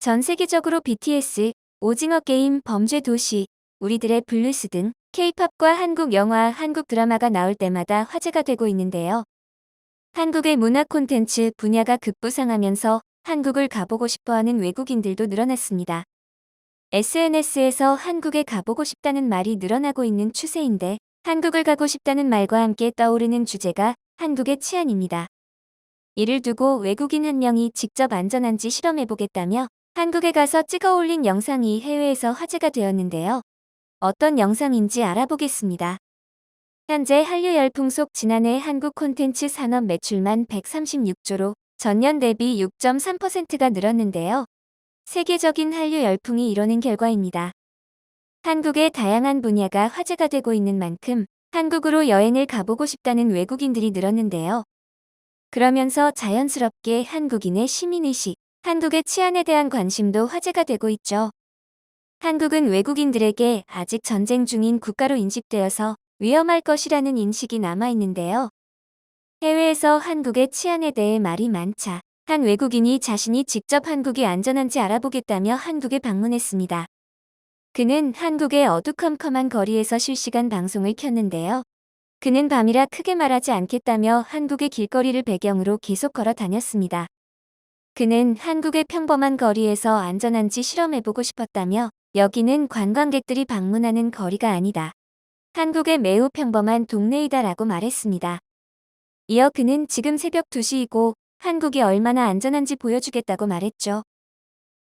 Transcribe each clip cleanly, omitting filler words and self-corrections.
전 세계적으로 BTS, 오징어 게임, 범죄 도시, 우리들의 블루스 등 K-팝과 한국 영화, 한국 드라마가 나올 때마다 화제가 되고 있는데요. 한국의 문화 콘텐츠 분야가 급부상하면서 한국을 가보고 싶어하는 외국인들도 늘어났습니다. SNS에서 한국에 가보고 싶다는 말이 늘어나고 있는 추세인데, 한국을 가고 싶다는 말과 함께 떠오르는 주제가 한국의 치안입니다. 이를 두고 외국인 한 명이 직접 안전한지 실험해보겠다며 한국에 가서 찍어 올린 영상이 해외에서 화제가 되었는데요. 어떤 영상인지 알아보겠습니다. 현재 한류 열풍 속 지난해 한국 콘텐츠 산업 매출만 136조로 전년 대비 6.3%가 늘었는데요. 세계적인 한류 열풍이 이뤄낸 결과입니다. 한국의 다양한 분야가 화제가 되고 있는 만큼 한국으로 여행을 가보고 싶다는 외국인들이 늘었는데요. 그러면서 자연스럽게 한국인의 시민의식, 한국의 치안에 대한 관심도 화제가 되고 있죠. 한국은 외국인들에게 아직 전쟁 중인 국가로 인식되어서 위험할 것이라는 인식이 남아있는데요. 해외에서 한국의 치안에 대해 말이 많자 한 외국인이 자신이 직접 한국이 안전한지 알아보겠다며 한국에 방문했습니다. 그는 한국의 어두컴컴한 거리에서 실시간 방송을 켰는데요. 그는 밤이라 크게 말하지 않겠다며 한국의 길거리를 배경으로 계속 걸어 다녔습니다. 그는 한국의 평범한 거리에서 안전한지 실험해보고 싶었다며 여기는 관광객들이 방문하는 거리가 아니다. 한국의 매우 평범한 동네이다 라고 말했습니다. 이어 그는 지금 새벽 2시이고 한국이 얼마나 안전한지 보여주겠다고 말했죠.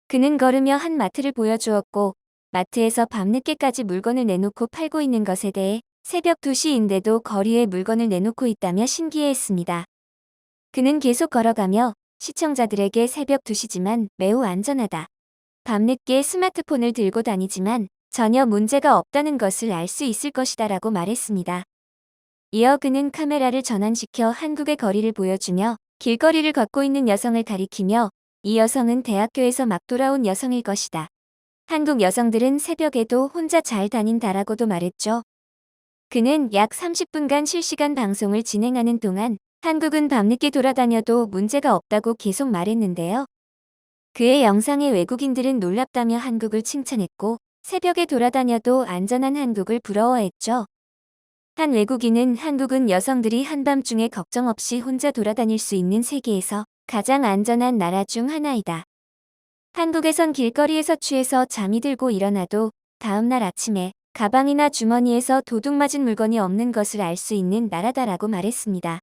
그는 걸으며 한 마트를 보여주었고 마트에서 밤늦게까지 물건을 내놓고 팔고 있는 것에 대해 새벽 2시인데도 거리에 물건을 내놓고 있다며 신기해했습니다. 그는 계속 걸어가며 시청자들에게 새벽 2시지만 매우 안전하다. 밤늦게 스마트폰을 들고 다니지만 전혀 문제가 없다는 것을 알 수 있을 것이다 라고 말했습니다. 이어 그는 카메라를 전환시켜 한국의 거리를 보여주며 길거리를 걷고 있는 여성을 가리키며 이 여성은 대학교에서 막 돌아온 여성일 것이다. 한국 여성들은 새벽에도 혼자 잘 다닌다라고도 말했죠. 그는 약 30분간 실시간 방송을 진행하는 동안 한국은 밤늦게 돌아다녀도 문제가 없다고 계속 말했는데요. 그의 영상에 외국인들은 놀랍다며 한국을 칭찬했고 새벽에 돌아다녀도 안전한 한국을 부러워했죠. 한 외국인은 한국은 여성들이 한밤중에 걱정 없이 혼자 돌아다닐 수 있는 세계에서 가장 안전한 나라 중 하나이다. 한국에선 길거리에서 취해서 잠이 들고 일어나도 다음날 아침에 가방이나 주머니에서 도둑 맞은 물건이 없는 것을 알 수 있는 나라다라고 말했습니다.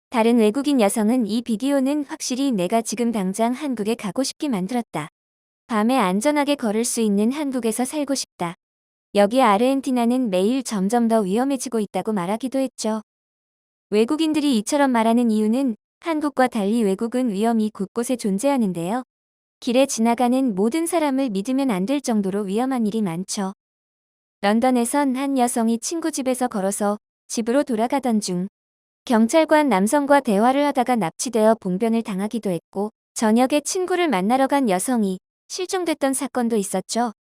다른 외국인 여성은 이 비디오는 확실히 내가 지금 당장 한국에 가고 싶게 만들었다. 밤에 안전하게 걸을 수 있는 한국에서 살고 싶다. 여기 아르헨티나는 매일 점점 더 위험해지고 있다고 말하기도 했죠. 외국인들이 이처럼 말하는 이유는 한국과 달리 외국은 위험이 곳곳에 존재하는데요. 길에 지나가는 모든 사람을 믿으면 안 될 정도로 위험한 일이 많죠. 런던에선 한 여성이 친구 집에서 걸어서 집으로 돌아가던 중 경찰관 남성과 대화를 하다가 납치되어 봉변을 당하기도 했고 저녁에 친구를 만나러 간 여성이 실종됐던 사건도 있었죠.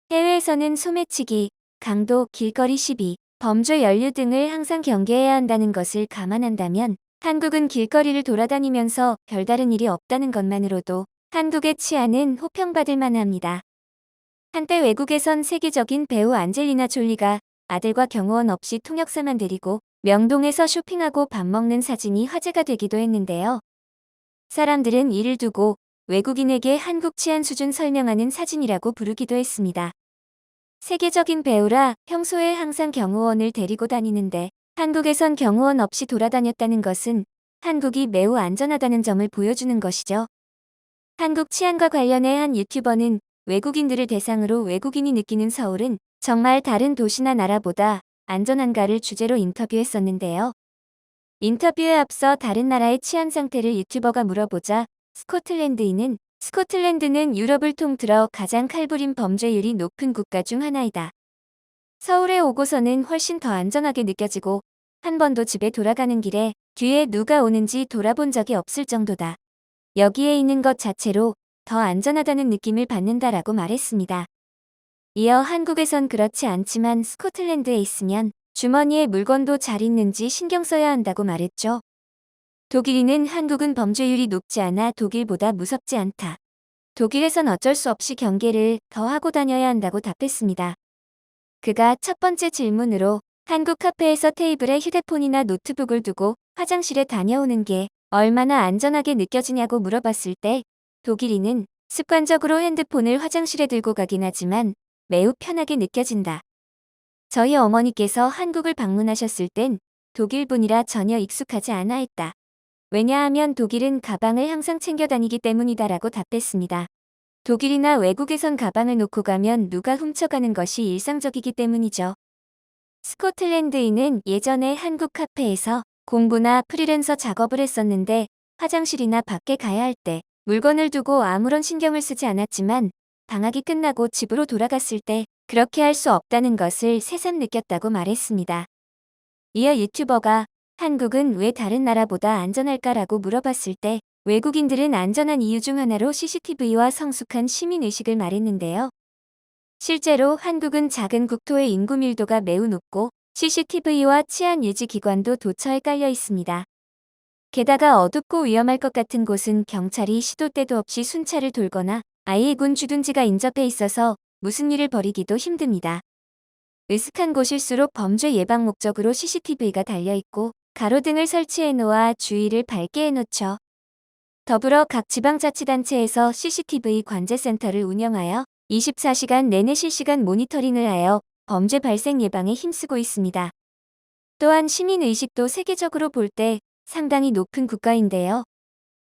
해외에서는 소매치기, 강도, 길거리 시비, 범죄 연루 등을 항상 경계해야 한다는 것을 감안한다면 한국은 길거리를 돌아다니면서 별다른 일이 없다는 것만으로도 한국의 치안은 호평받을 만합니다. 한때 외국에선 세계적인 배우 안젤리나 졸리가 아들과 경호원 없이 통역사만 데리고 명동에서 쇼핑하고 밥 먹는 사진이 화제가 되기도 했는데요. 사람들은 이를 두고 외국인에게 한국 치안 수준 설명하는 사진이라고 부르기도 했습니다. 세계적인 배우라 평소에 항상 경호원을 데리고 다니는데 한국에선 경호원 없이 돌아다녔다는 것은 한국이 매우 안전하다는 점을 보여주는 것이죠. 한국 치안과 관련해 한 유튜버는 외국인들을 대상으로 외국인이 느끼는 서울은 정말 다른 도시나 나라보다 안전한가를 주제로 인터뷰했었는데요. 인터뷰에 앞서 다른 나라의 치안 상태를 유튜버가 물어보자 스코틀랜드는 유럽을 통틀어 가장 칼부림 범죄율이 높은 국가 중 하나이다. 서울에 오고서는 훨씬 더 안전하게 느껴지고 한 번도 집에 돌아가는 길에 뒤에 누가 오는지 돌아본 적이 없을 정도다. 여기에 있는 것 자체로 더 안전하다는 느낌을 받는다라고 말했습니다. 이어 한국에선 그렇지 않지만 스코틀랜드에 있으면 주머니에 물건도 잘 있는지 신경 써야 한다고 말했죠. 독일인은 한국은 범죄율이 높지 않아 독일보다 무섭지 않다. 독일에선 어쩔 수 없이 경계를 더 하고 다녀야 한다고 답했습니다. 그가 첫 번째 질문으로 한국 카페에서 테이블에 휴대폰이나 노트북을 두고 화장실에 다녀오는 게 얼마나 안전하게 느껴지냐고 물어봤을 때 독일인은 습관적으로 핸드폰을 화장실에 들고 가긴 하지만 매우 편하게 느껴진다. 저희 어머니께서 한국을 방문하셨을 땐 독일분이라 전혀 익숙하지 않아 했다. 왜냐하면 독일은 가방을 항상 챙겨 다니기 때문이다라고 답했습니다. 독일이나 외국에선 가방을 놓고 가면 누가 훔쳐가는 것이 일상적이기 때문이죠. 스코틀랜드인은 예전에 한국 카페에서 공부나 프리랜서 작업을 했었는데 화장실이나 밖에 가야 할 때 물건을 두고 아무런 신경을 쓰지 않았지만 방학이 끝나고 집으로 돌아갔을 때 그렇게 할 수 없다는 것을 새삼 느꼈다고 말했습니다. 이어 유튜버가 한국은 왜 다른 나라보다 안전할까라고 물어봤을 때 외국인들은 안전한 이유 중 하나로 CCTV와 성숙한 시민의식을 말했는데요. 실제로 한국은 작은 국토의 인구 밀도가 매우 높고 CCTV와 치안 유지 기관도 도처에 깔려 있습니다. 게다가 어둡고 위험할 것 같은 곳은 경찰이 시도 때도 없이 순찰을 돌거나 아예 군 주둔지가 인접해 있어서 무슨 일을 벌이기도 힘듭니다. 으슥한 곳일수록 범죄 예방 목적으로 CCTV가 달려있고 가로등을 설치해 놓아 주의를 밝게 해놓죠. 더불어 각 지방자치단체에서 CCTV 관제센터를 운영하여 24시간 내내 실시간 모니터링을 하여 범죄 발생 예방에 힘쓰고 있습니다. 또한 시민의식도 세계적으로 볼 때 상당히 높은 국가인데요.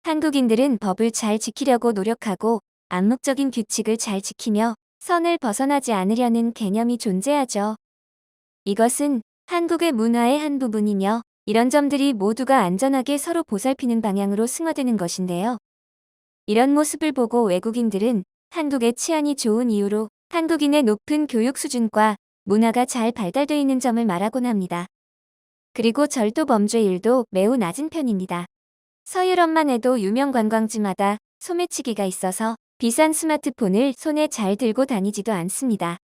한국인들은 법을 잘 지키려고 노력하고 암묵적인 규칙을 잘 지키며 선을 벗어나지 않으려는 개념이 존재하죠. 이것은 한국의 문화의 한 부분이며 이런 점들이 모두가 안전하게 서로 보살피는 방향으로 승화되는 것인데요. 이런 모습을 보고 외국인들은 한국의 치안이 좋은 이유로 한국인의 높은 교육 수준과 문화가 잘 발달되어 있는 점을 말하곤 합니다. 그리고 절도 범죄율도 매우 낮은 편입니다. 서유럽만 해도 유명 관광지마다 소매치기가 있어서 비싼 스마트폰을 손에 잘 들고 다니지도 않습니다.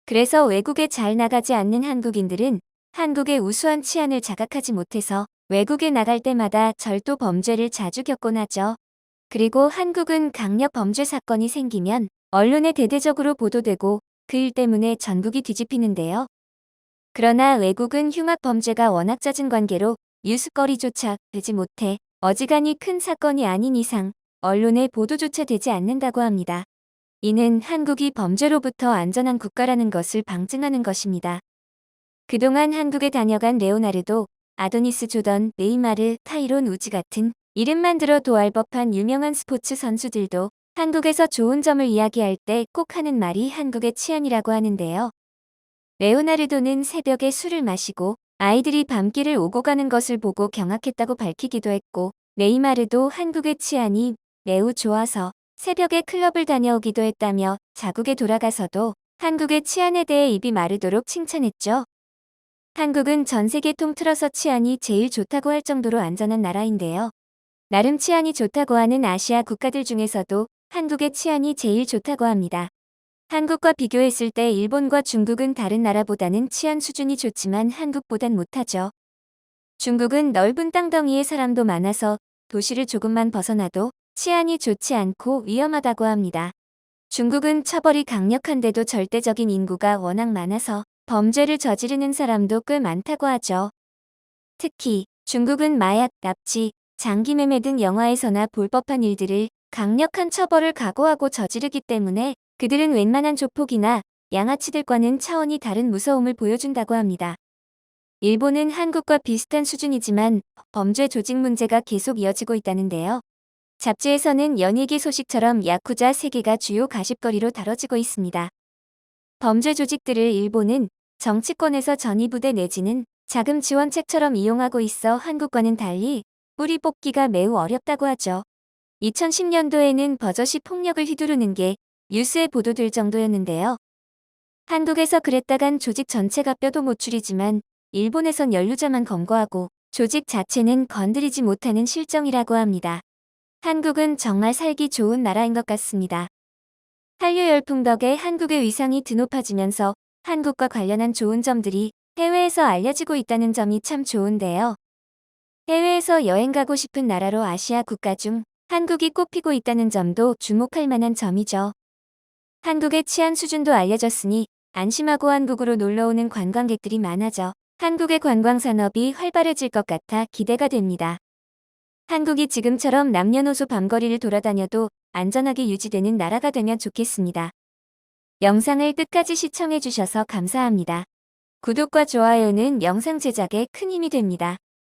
그래서 외국에 잘 나가지 않는 한국인들은 한국의 우수한 치안을 자각하지 못해서 외국에 나갈 때마다 절도 범죄를 자주 겪곤 하죠. 그리고 한국은 강력 범죄 사건이 생기면 언론에 대대적으로 보도되고 그 일 때문에 전국이 뒤집히는데요. 그러나 외국은 흉악 범죄가 워낙 잦은 관계로 뉴스거리조차 되지 못해 어지간히 큰 사건이 아닌 이상 언론의 보도조차 되지 않는다고 합니다. 이는 한국이 범죄로부터 안전한 국가라는 것을 방증하는 것입니다. 그동안 한국에 다녀간 레오나르도, 아도니스 조던, 네이마르, 타이론 우즈 같은 이름만 들어도 알 법한 유명한 스포츠 선수들도 한국에서 좋은 점을 이야기할 때 꼭 하는 말이 한국의 치안이라고 하는데요. 레오나르도는 새벽에 술을 마시고 아이들이 밤길을 오고 가는 것을 보고 경악했다고 밝히기도 했고 네이마르도 한국의 치안이 매우 좋아서 새벽에 클럽을 다녀오기도 했다며 자국에 돌아가서도 한국의 치안에 대해 입이 마르도록 칭찬했죠. 한국은 전 세계 통틀어서 치안이 제일 좋다고 할 정도로 안전한 나라인데요. 나름 치안이 좋다고 하는 아시아 국가들 중에서도 한국의 치안이 제일 좋다고 합니다. 한국과 비교했을 때 일본과 중국은 다른 나라보다는 치안 수준이 좋지만 한국보단 못하죠. 중국은 넓은 땅덩이에 사람도 많아서 도시를 조금만 벗어나도 치안이 좋지 않고 위험하다고 합니다. 중국은 처벌이 강력한데도 절대적인 인구가 워낙 많아서 범죄를 저지르는 사람도 꽤 많다고 하죠. 특히 중국은 마약, 납치, 장기매매 등 영화에서나 볼 법한 일들을 강력한 처벌을 각오하고 저지르기 때문에 그들은 웬만한 조폭이나 양아치들과는 차원이 다른 무서움을 보여준다고 합니다. 일본은 한국과 비슷한 수준이지만 범죄 조직 문제가 계속 이어지고 있다는데요. 잡지에서는 연예계 소식처럼 야쿠자 세계가 주요 가십거리로 다뤄지고 있습니다. 범죄 조직들을 일본은 정치권에서 전위부대 내지는 자금 지원책처럼 이용하고 있어 한국과는 달리 뿌리 뽑기가 매우 어렵다고 하죠. 2010년도에는 버젓이 폭력을 휘두르는 게 뉴스에 보도될 정도였는데요. 한국에서 그랬다간 조직 전체가 뼈도 못 추리지만 일본에선 연루자만 검거하고 조직 자체는 건드리지 못하는 실정이라고 합니다. 한국은 정말 살기 좋은 나라인 것 같습니다. 한류 열풍 덕에 한국의 위상이 드높아지면서 한국과 관련한 좋은 점들이 해외에서 알려지고 있다는 점이 참 좋은데요. 해외에서 여행 가고 싶은 나라로 아시아 국가 중 한국이 꽃피고 있다는 점도 주목할 만한 점이죠. 한국의 치안 수준도 알려졌으니 안심하고 한국으로 놀러오는 관광객들이 많아져 한국의 관광 산업이 활발해질 것 같아 기대가 됩니다. 한국이 지금처럼 남녀노소 밤거리를 돌아다녀도 안전하게 유지되는 나라가 되면 좋겠습니다. 영상을 끝까지 시청해주셔서 감사합니다. 구독과 좋아요는 영상 제작에 큰 힘이 됩니다.